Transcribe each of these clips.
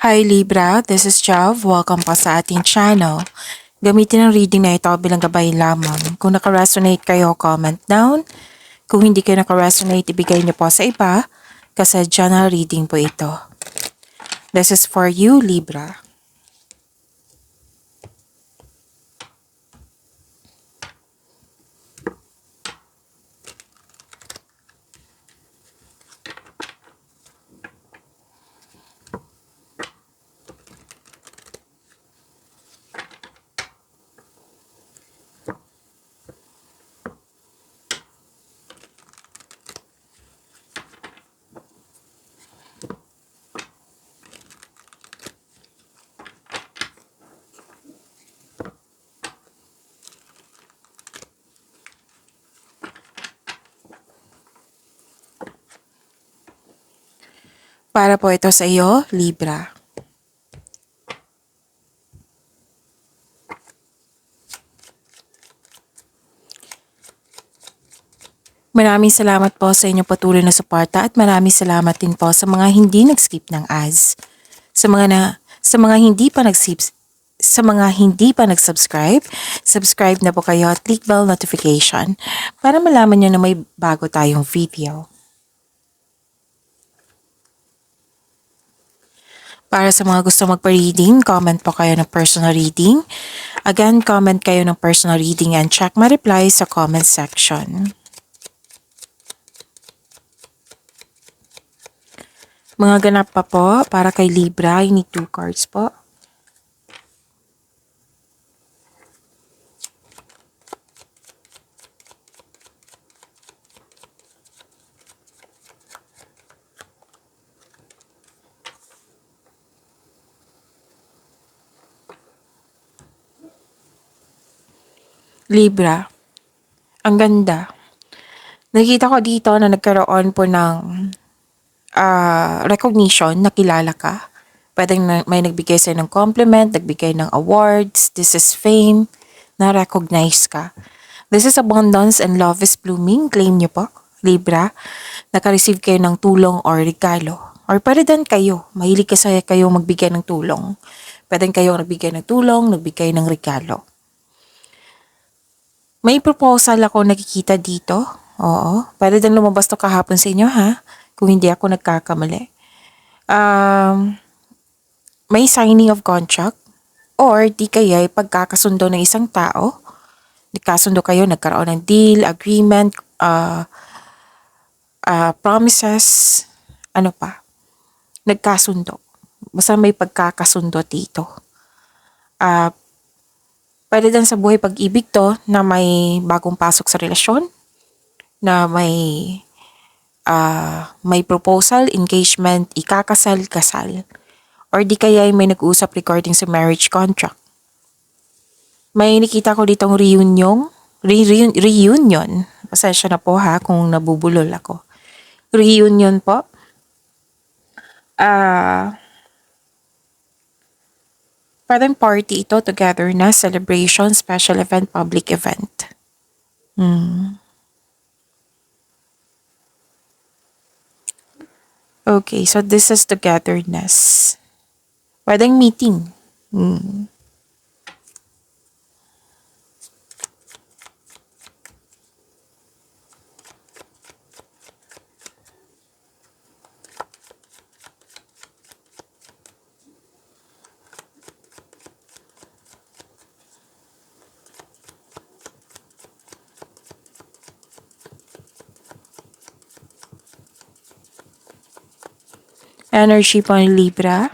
Hi Libra, this is Jav. Welcome po sa ating channel. Gamitin ang reading na ito bilang gabay lamang. Kung naka-resonate kayo, comment down. Kung hindi kayo naka-resonate, ibigay niyo po sa iba kasi general reading po ito. This is for you, Libra. Para po ito sa iyo, Libra. Maraming salamat po sa inyong patuloy na suporta at maraming salamat din po sa mga hindi nag-skip ng ads. Sa mga hindi pa nag-subscribe, subscribe na po kayo at click bell notification para malaman nyo na may bago tayong video. Para sa mga gusto magpa-reading, comment po kayo ng personal reading. Again, comment kayo ng personal reading and check my reply sa comment section. Mga ganap pa po, para kay Libra, I need 2 cards po. Libra, ang ganda. Nakita ko dito na nagkaroon po ng recognition, nakilala ka. Pwedeng may nagbigay sa'yo ng compliment, nagbigay ng awards, this is fame, na-recognize ka. This is abundance and love is blooming, claim nyo po, Libra. Naka-receive kayo ng tulong or regalo. Or pwede din kayo, mahilig kasi kayo magbigay ng tulong. Pwede kayo nagbigay ng tulong, nagbigay ng regalo. May proposal ako nakikita dito. Oo. Pwede din lumabas to kahapon sa inyo ha. Kung hindi ako nagkakamali. May signing of contract. Or di kaya pagkakasundo ng isang tao. Nagkasundo kayo, nagkaroon ng deal, agreement, promises, ano pa. Nagkasundo. Basta may pagkakasundo dito. Pwede din sa buhay pag-ibig to na may bagong pasok sa relasyon, na may proposal, engagement, ikakasal, kasal. Or di kaya may nag-uusap regarding sa marriage contract. May nakita ko ditong reunion. Pasensya na po ha kung nabubulol ako. Reunion po. Parang party ito, togetherness, celebration, special event, public event. Okay, so this is togetherness. Pwedeng meeting. Energy po ni Libra.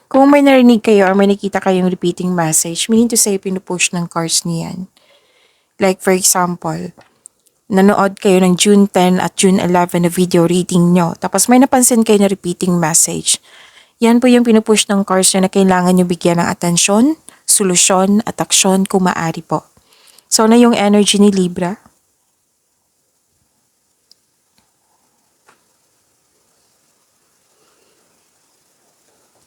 Kung may narinig kayo or may nakita kayong repeating message, meaning to say, pinupush ng cards niyan. Like for example, nanood kayo ng June 10 at June 11 na video reading nyo. Tapos may napansin kayo na repeating message. Yan po yung pinupush ng cards nyo na kailangan nyo bigyan ng atensyon, solusyon at aksyon kung maaari po. So na yung energy ni Libra.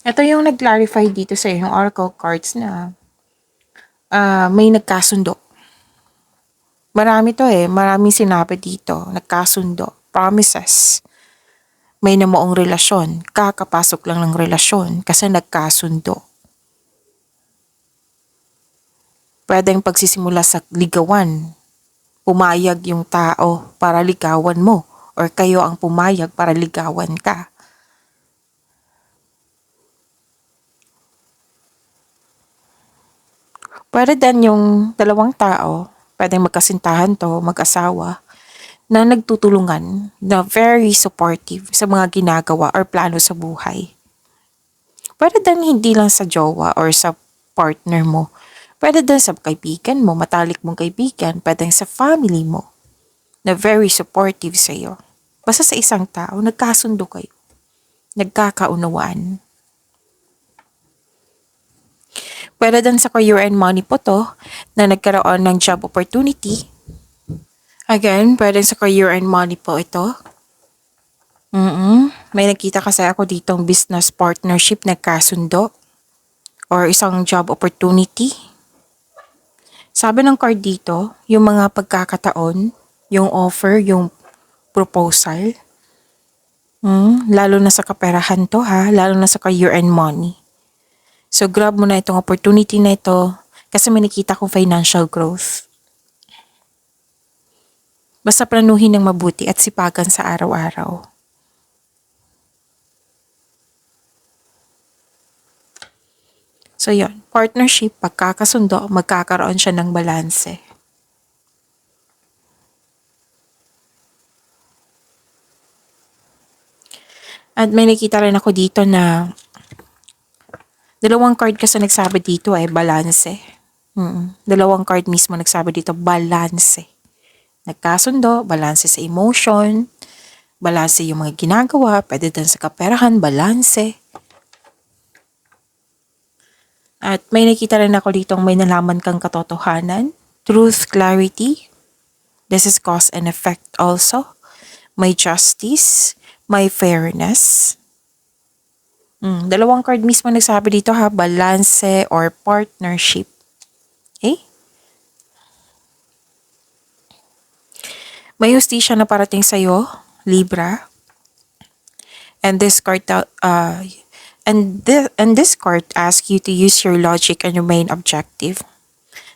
Ito yung nag-clarify dito sa yung oracle cards na may nagkasundo. Marami to maraming sinabi dito, nagkasundo, promises. May namuong relasyon, kakapasok lang ng relasyon kasi nagkasundo. Pwedeng pagsisimula sa ligawan, pumayag yung tao para ligawan mo or kayo ang pumayag para ligawan ka. Pwede din yung dalawang tao, pwedeng magkasintahan to, mag-asawa, na nagtutulungan, na very supportive sa mga ginagawa or plano sa buhay. Pwede din hindi lang sa jowa or sa partner mo. Pwede din sa kaibigan mo, matalik mong kaibigan, pwede sa family mo, na very supportive sa iyo. Basta sa isang tao, nagkasundo kayo, nagkakaunawaan. Pwede din sa career and money po to, na nagkaroon ng job opportunity. Again, pwede sa career and money po ito. May nakita kasi ako ditong business partnership nagkasundo or isang job opportunity. Sabi ng card dito, yung mga pagkakataon, yung offer, yung proposal, lalo na sa kaperahan to lalo na sa career and money. So grab mo na itong opportunity na ito kasi may nakita kong financial growth. Basta planuhin ng mabuti at sipagan sa araw-araw. So yon, partnership, pagkakasundo, magkakaroon siya ng balanse. At may nakita rin ako dito na dalawang card kasi nagsabi dito balanse. Dalawang card mismo nagsabi dito, balanse. Nagkasundo, balanse sa emotion, balanse yung mga ginagawa, pwede din sa kaperahan, balanse. At may nakita rin ako ditong may nalaman kang katotohanan, truth, clarity. This is cause and effect also. May justice, may fairness. Dalawang card mismo nagsabi dito balanse or partnership. Okay? May hustisya na parating sa'yo, Libra. And this card this card asks you to use your logic and remain objective.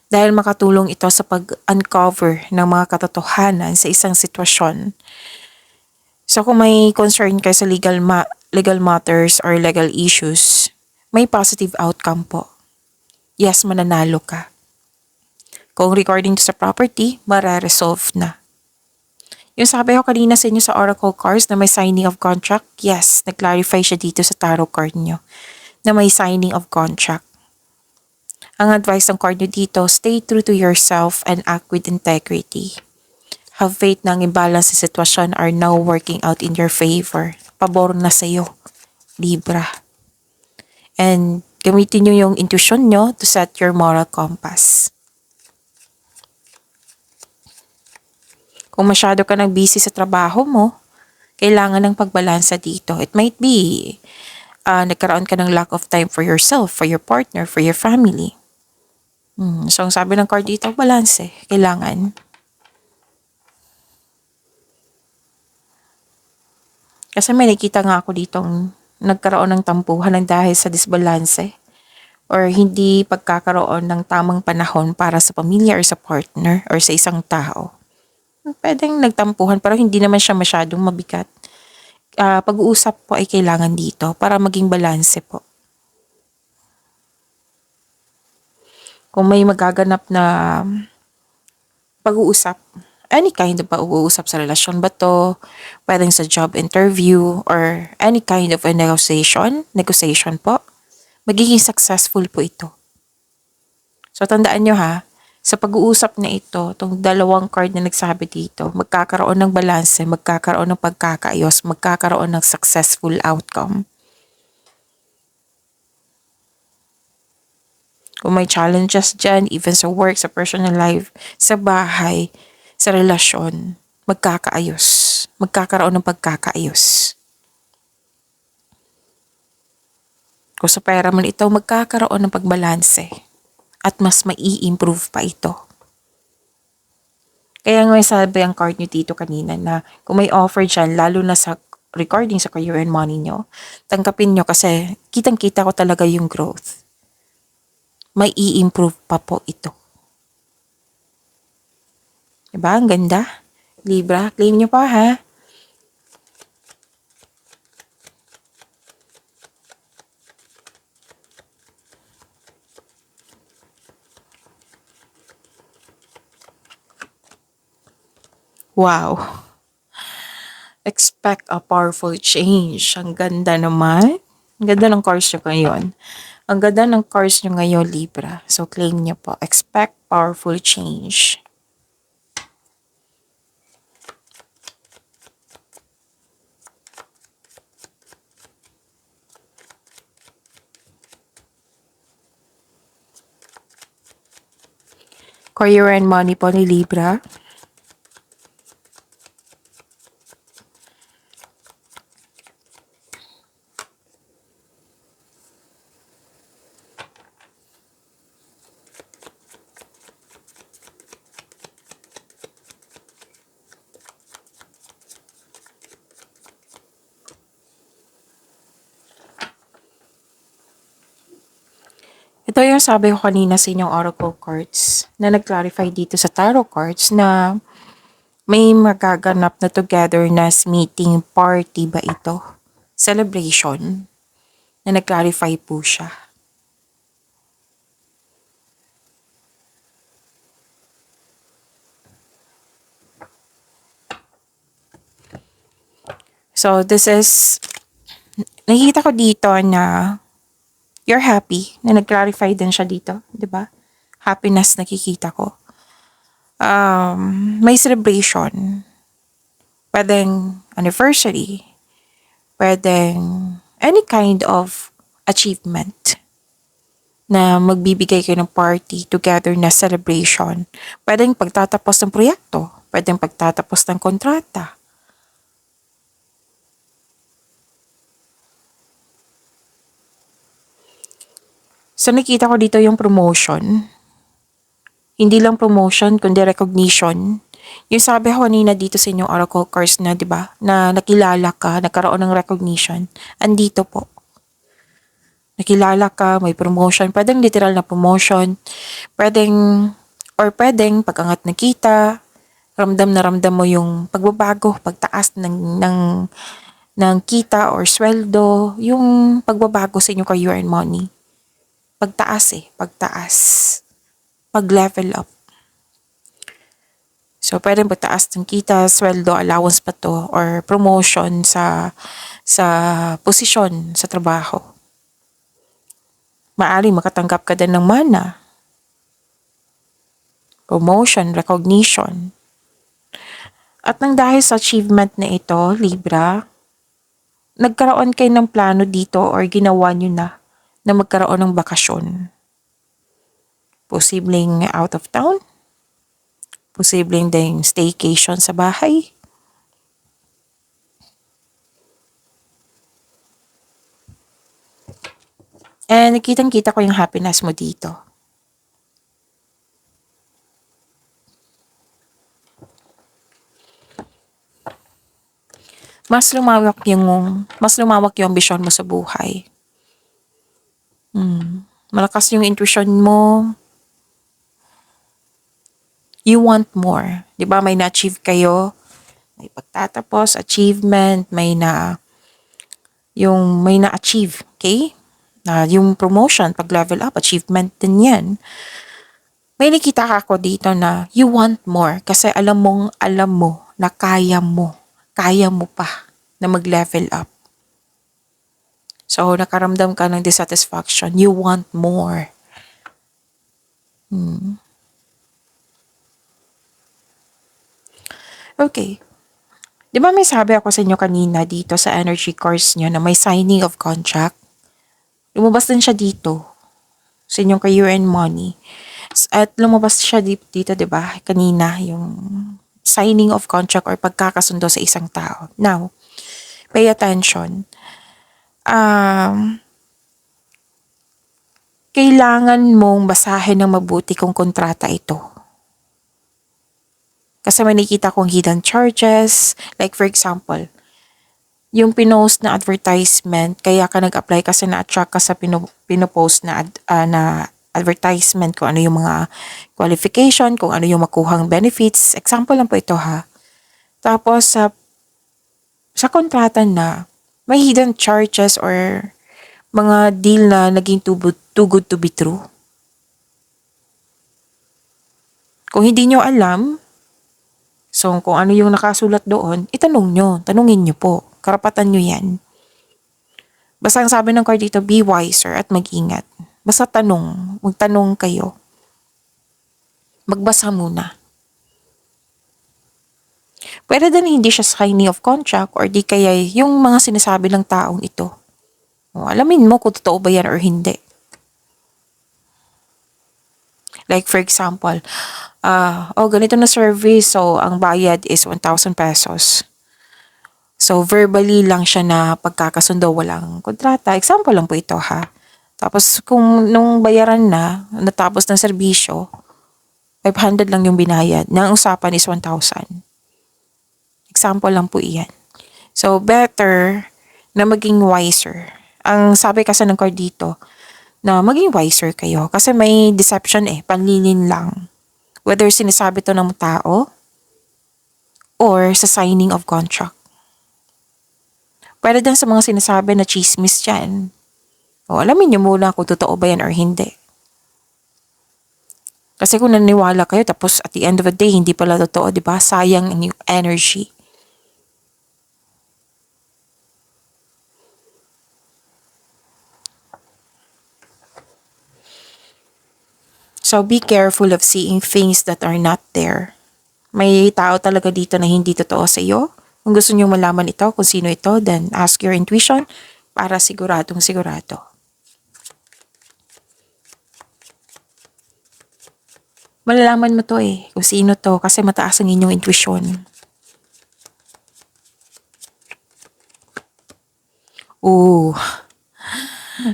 Dahil makatulong ito sa pag-uncover ng mga katotohanan sa isang sitwasyon. So kung may concern kayo sa legal matters or legal issues, may positive outcome po. Yes, mananalo ka. Kung regarding to sa property, mararesolve na. Yung sabi ko kanina sa inyo sa Oracle cards na may signing of contract, yes, nag-clarify siya dito sa tarot card nyo na may signing of contract. Ang advice ng card nyo dito, stay true to yourself and act with integrity. Have faith na ang imbalance sa sitwasyon are now working out in your favor. Pabor na sa'yo, Libra. And gamitin nyo yung intuition nyo to set your moral compass. Kung masyado ka nang busy sa trabaho mo, kailangan ng pagbalansa dito. It might be nagkaroon ka ng lack of time for yourself, for your partner, for your family. So, ang sabi ng card dito, balanse. Kailangan. Kasi may nakita nga ako ditong nagkaroon ng tampuhan ng dahil sa disbalanse or hindi pagkakaroon ng tamang panahon para sa pamilya or sa partner or sa isang tao. Pwedeng nagtampuhan pero hindi naman siya masyadong mabigat. Pag-uusap po ay kailangan dito para maging balanse po. Kung may magaganap na pag-uusap, any kind of pag-uusap sa relasyon ba to, pwedeng sa job interview or any kind of a negotiation po, magiging successful po ito. So tandaan nyo sa pag-uusap na ito, itong dalawang card na nagsabi dito, magkakaroon ng balanse, magkakaroon ng pagkakaayos, magkakaroon ng successful outcome. Kung may challenges dyan, even sa work, sa personal life, sa bahay, sa relasyon, magkakaayos. Magkakaroon ng pagkakaayos. Kung sa pera man ito, magkakaroon ng pagbalanse. at mas mai-improve pa ito. Kaya nga sabi ang card nyo dito kanina na kung may offer dyan, lalo na sa regarding sa career and money nyo, tanggapin nyo kasi kitang-kita ko talaga yung growth. May i-improve pa po ito. Diba? Ang ganda. Libra, claim nyo pa ha. Wow. Expect a powerful change. Ang ganda naman. Ang ganda ng cards nyo ngayon. Ang ganda ng cards nyo ngayon, Libra. So, claim nyo po. Expect powerful change. Career and money po ni Libra. Ito yung sabi ko kanina sa inyong oracle cards na nag-clarify dito sa tarot cards na may magaganap na togetherness meeting party ba ito? Celebration na nag-clarify po siya. So this is, nakikita ko dito na you're happy, na nag-clarify din siya dito, di ba? Happiness nakikita ko. May celebration. Pwedeng anniversary. Pwedeng any kind of achievement na magbibigay kayo ng party together na celebration. Pwedeng pagtatapos ng proyekto. Pwedeng pagtatapos ng kontrata. So nakita ko dito yung promotion. Hindi lang promotion, kundi recognition. Yung sabi ko kanina dito sa inyong oracle cards na, di ba, na nakilala ka, nagkaroon ng recognition. Andito po. Nakilala ka, may promotion. Pwedeng literal na promotion. Pwedeng pag-angat na kita, ramdam na ramdam mo yung pagbabago, pagtaas ng kita or sweldo, yung pagbabago sa inyong career and money. Pagtaas. Pag-level up. So, pwedeng pagtaas ng kita, sweldo, allowance pa to, or promotion sa posisyon sa trabaho. Maaring makatanggap ka din ng mana. Promotion, recognition. At nang dahil sa achievement na ito, Libra, nagkaroon kayo ng plano dito or ginawa nyo na magkaroon ng bakasyon. Posibleng out of town. Posibleng ding staycation sa bahay. And nakitang-kita ko yung happiness mo dito. Mas lumawak yung vision mo sa buhay. Malakas yung intuition mo. You want more. Di ba may na-achieve kayo? May pagtatapos, achievement, may na-achieve, okay? Yung promotion, pag-level up, achievement din yan. May nakita ako dito na you want more kasi alam mo na kaya mo pa na mag-level up. So, nakaramdam ka ng dissatisfaction. You want more. Okay. Di ba may sabi ako sa inyo kanina dito sa energy course nyo na may signing of contract? Lumabas din siya dito sa inyong career and money. At lumabas siya dito, di ba? Kanina, yung signing of contract or pagkakasundo sa isang tao. Now, pay attention. kailangan mong basahin ng mabuti kung kontrata ito. Kasi may nakikita kong hidden charges. Like for example, yung pinost na advertisement, kaya ka nag-apply kasi na-attract ka sa pinopost na advertisement, kung ano yung mga qualification, kung ano yung makuhang benefits. Example lang po ito ha. Tapos sa kontrata na, may hidden charges or mga deal na naging too good to be true. Kung hindi nyo alam, so kung ano yung nakasulat doon, itanong nyo, tanungin nyo po. Karapatan nyo yan. Basta ang sabi ng card dito, be wiser at mag-ingat. Basta magtanong kayo. Magbasa muna. Pwede din hindi siya signing of contract or di kaya yung mga sinasabi ng taong ito. O, alamin mo kung totoo ba yan or hindi. Like for example, ganito na service, so ang bayad is 1,000 pesos. So verbally lang siya na pagkakasundo, walang kontrata. Example lang po ito ha. Tapos kung nung bayaran na, natapos ng serbisyo, 500 lang yung binayad. Nang usapan is 1,000. Example lang po iyan. So better na maging wiser. Ang sabi kasi ng card dito, na maging wiser kayo. Kasi may deception panlilin lang. Whether sinasabi to ng tao or sa signing of contract. Pwede din sa mga sinasabi na chismis dyan. O alamin nyo muna kung totoo ba yan or hindi. Kasi kung naniwala kayo tapos at the end of the day hindi pala totoo, di ba? Sayang yung energy. So be careful of seeing things that are not there. May tao talaga dito na hindi totoo sa iyo. Kung gusto niyo malaman ito, kung sino ito, then ask your intuition para siguradong sigurado. Malalaman mo to kung sino to kasi mataas ang inyong intuition. Ooh.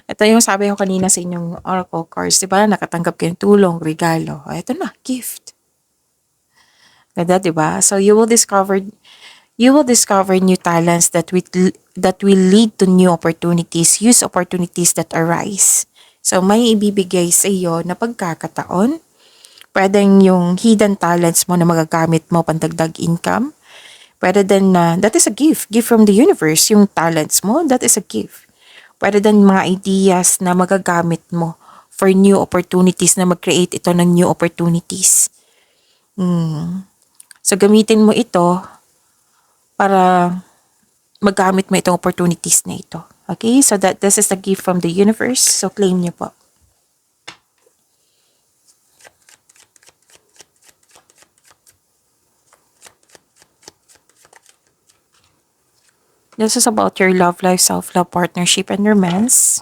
Ito yung sabi ko kanina sa inyong oracle cards, di ba? Nakatanggap kayo ng tulong, regalo. Ito na, gift. Ganda, di ba? So you will discover new talents that will lead to new opportunities. Use opportunities that arise. So may ibibigay sa iyo na pagkakataon. Pwedeng yung hidden talents mo na magagamit mo pandagdag income. Pwede din na that is a gift from the universe. Yung talents mo, that is a gift. Pwede din mga ideas na magagamit mo for new opportunities, na mag-create ito ng new opportunities. So gamitin mo ito para magamit mo itong opportunities na ito. Okay? So this is the gift from the universe. So claim niyo po. This is about your love life, self-love, partnership, and romance.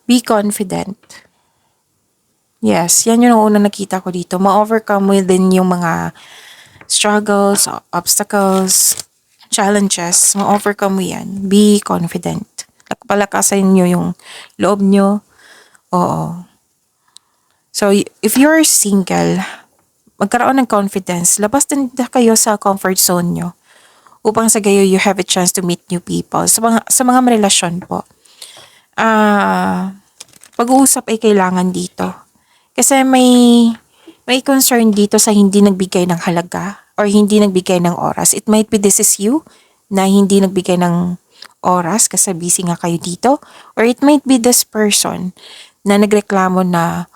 Be confident. Yes, yan yung unang nakita ko dito. Ma-overcome mo din yung mga struggles, obstacles, challenges. Ma-overcome mo yan. Be confident. Palakasin nyo yung loob nyo. Oo. So, if you're single, magkaroon ng confidence. Labas din kayo sa comfort zone nyo. Upang sa gayo, you have a chance to meet new people. Sa mga relasyon po. Pag-uusap ay kailangan dito. Kasi may concern dito sa hindi nagbigay ng halaga or hindi nagbigay ng oras. It might be this is you na hindi nagbigay ng oras kasi busy nga kayo dito. Or it might be this person na nagreklamo na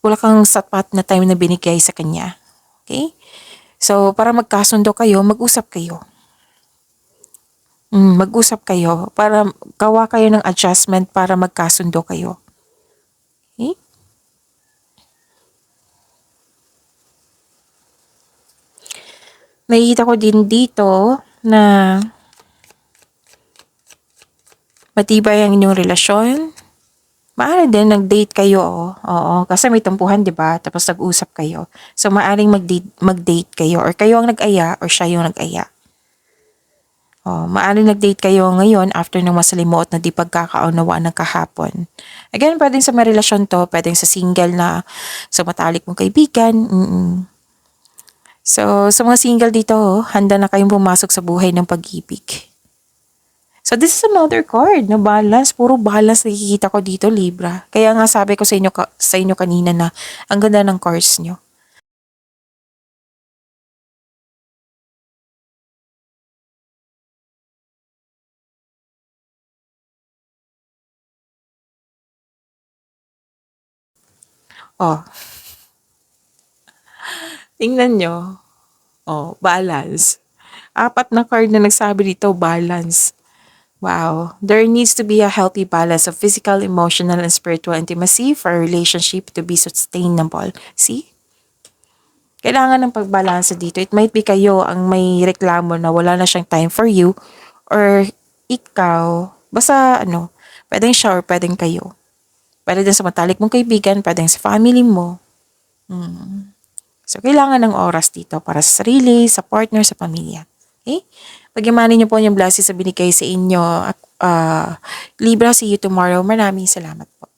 wala kang sapat na time na binigay sa kanya. Okay? So, para magkasundo kayo, mag-usap kayo. Mag-usap kayo para gawa kayo ng adjustment para magkasundo kayo. Okay? Nakikita ko din dito na Matibay ang inyong relasyon. Maaari din nag-date kayo, oo, kasi may tampuhan 'di ba? Tapos nag-usap kayo. So maaaring mag-date kayo or kayo ang nag-aya or siya yung nag-aya. Oh, maaaring nag-date kayo ngayon after ng masalimuot na di pagkakaunawaan ng kahapon. Again, pwedeng sa may relasyon to, pwedeng sa single na sa matalik mong kaibigan. So, sa mga single dito, handa na kayong pumasok sa buhay ng pag-ibig. So, this is another card na balance. Puro balance nakikita ko dito, Libra. Kaya nga sabi ko sa inyo kanina na ang ganda ng cards nyo. Oh, tingnan nyo. Oh, balance. Apat na card na nagsabi dito, balance. Wow. There needs to be a healthy balance of physical, emotional, and spiritual intimacy for a relationship to be sustainable. See? Kailangan ng pagbalansa dito. It might be kayo ang may reklamo na wala na siyang time for you or ikaw. Basta pwedeng siya or pwedeng kayo. Pwede din sa matalik mong kaibigan, pwedeng sa family mo. So, kailangan ng oras dito para sa sarili, sa partner, sa pamilya. Okay? Pagyamanin niyo po yung blessings sa binigay sa inyo. Libra, see you tomorrow. Maraming salamat po.